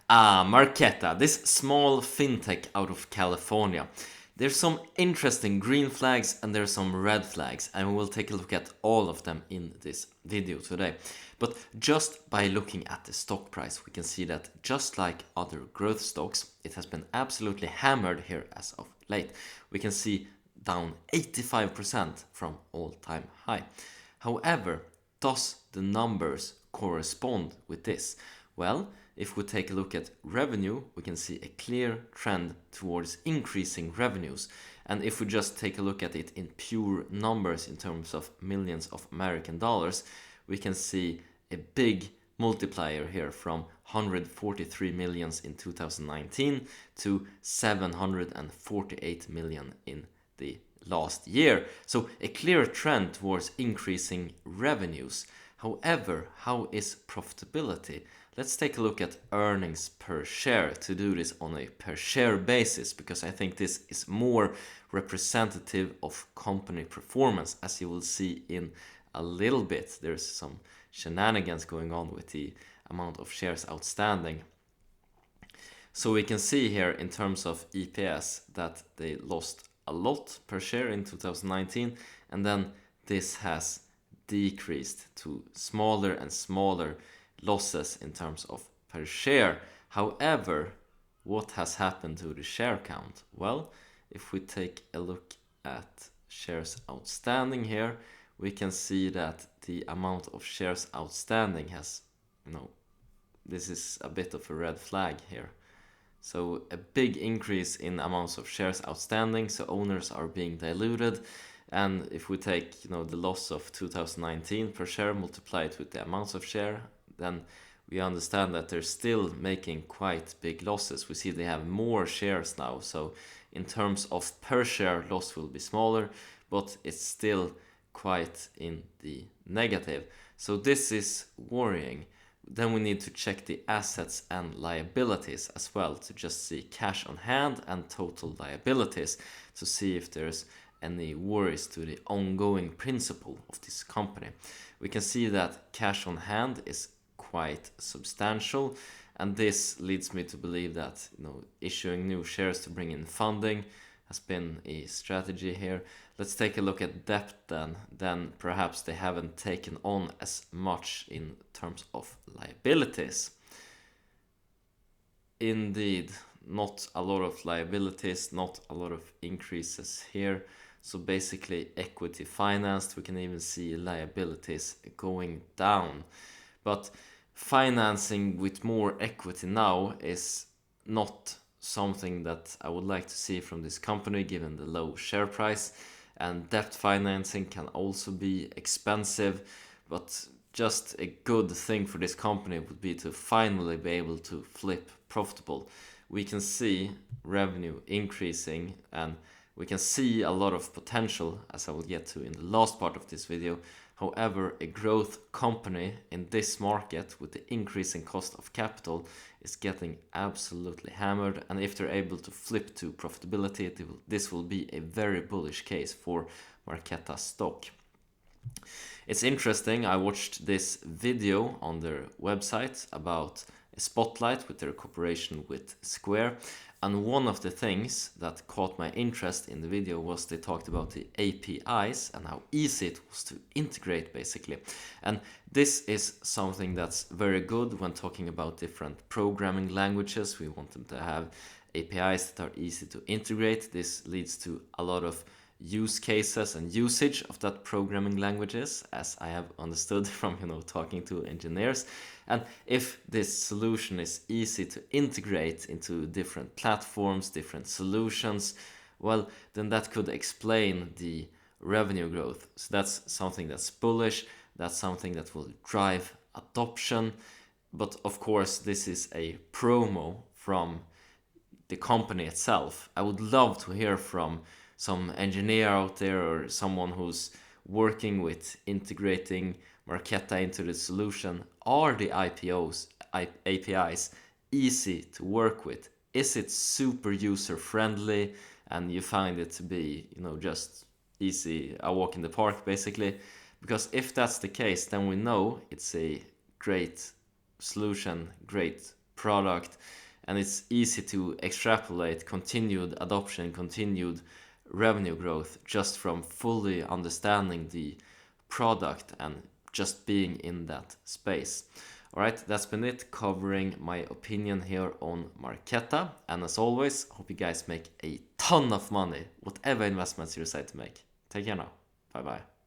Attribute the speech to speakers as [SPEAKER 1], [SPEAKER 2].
[SPEAKER 1] Marqeta, this small fintech out of California. There's some interesting green flags and there's some red flags, and we will take a look at all of them in this video today. But just by looking at the stock price, we can see that just like other growth stocks, it has been absolutely hammered here as of late. We can see down 85% from all-time high. However, does the numbers correspond with this? Well, if we take a look at revenue, we can see a clear trend towards increasing revenues. And if we just take a look at it in pure numbers in terms of millions of American dollars, we can see a big multiplier here from 143 millions in 2019 to 748 million in the last year. So a clear trend towards increasing revenues. However, how is profitability? Let's take a look at earnings per share to do this on a per share basis, because I think this is more representative of company performance. As you will see in a little bit, there's some shenanigans going on with the amount of shares outstanding. So we can see here in terms of EPS that they lost a lot per share in 2019, and then this has decreased to smaller and smaller losses in terms of per share. However, what has happened to the share count? Well, if we take a look at shares outstanding here, we can see that the amount of shares outstanding has, this is a bit of a red flag here. So a big increase in amounts of shares outstanding, so owners are being diluted. And if we take, the loss of 2019 per share, multiply it with the amounts of share, then we understand that they're still making quite big losses. We see they have more shares now, so in terms of per share, loss will be smaller, but it's still quite in the negative. So this is worrying. Then we need to check the assets and liabilities as well, to just see cash on hand and total liabilities, to see if there's any worries to the ongoing principle of this company. We can see that cash on hand is quite substantial, and this leads me to believe that issuing new shares to bring in funding has been a strategy here. Let's take a look at debt then perhaps they haven't taken on as much in terms of liabilities. Indeed, not a lot of liabilities, not a lot of increases here. So basically equity financed, we can even see liabilities going down. But financing with more equity now is not something that I would like to see from this company given the low share price. And debt financing can also be expensive, but just a good thing for this company would be to finally be able to flip profitable. We can see revenue increasing, and we can see a lot of potential, as I will get to in the last part of this video. However, a growth company in this market with the increasing cost of capital is getting absolutely hammered, and if they're able to flip to profitability, this will be a very bullish case for Marqeta stock. It's interesting, I watched this video on their website about a spotlight with their cooperation with Square, and one of the things that caught my interest in the video was they talked about the APIs and how easy it was to integrate basically. And this is something that's very good when talking about different programming languages. We want them to have APIs that are easy to integrate. This leads to a lot of use cases and usage of that programming languages, as I have understood from talking to engineers. And if this solution is easy to integrate into different platforms, different solutions, well, then that could explain the revenue growth. So that's something that's bullish, that's something that will drive adoption. But of course, this is a promo from the company itself. I would love to hear from some engineer out there or someone who's working with integrating Marqeta into the solution. Are the APIs easy to work with? Is it super user friendly and you find it to be, just easy, a walk in the park basically? Because if that's the case, then we know it's a great solution, great product, and it's easy to extrapolate continued adoption, continued revenue growth just from fully understanding the product and just being in that space. Alright, that's been it, covering my opinion here on Marqeta. And as always, hope you guys make a ton of money, whatever investments you decide to make. Take care now. Bye bye.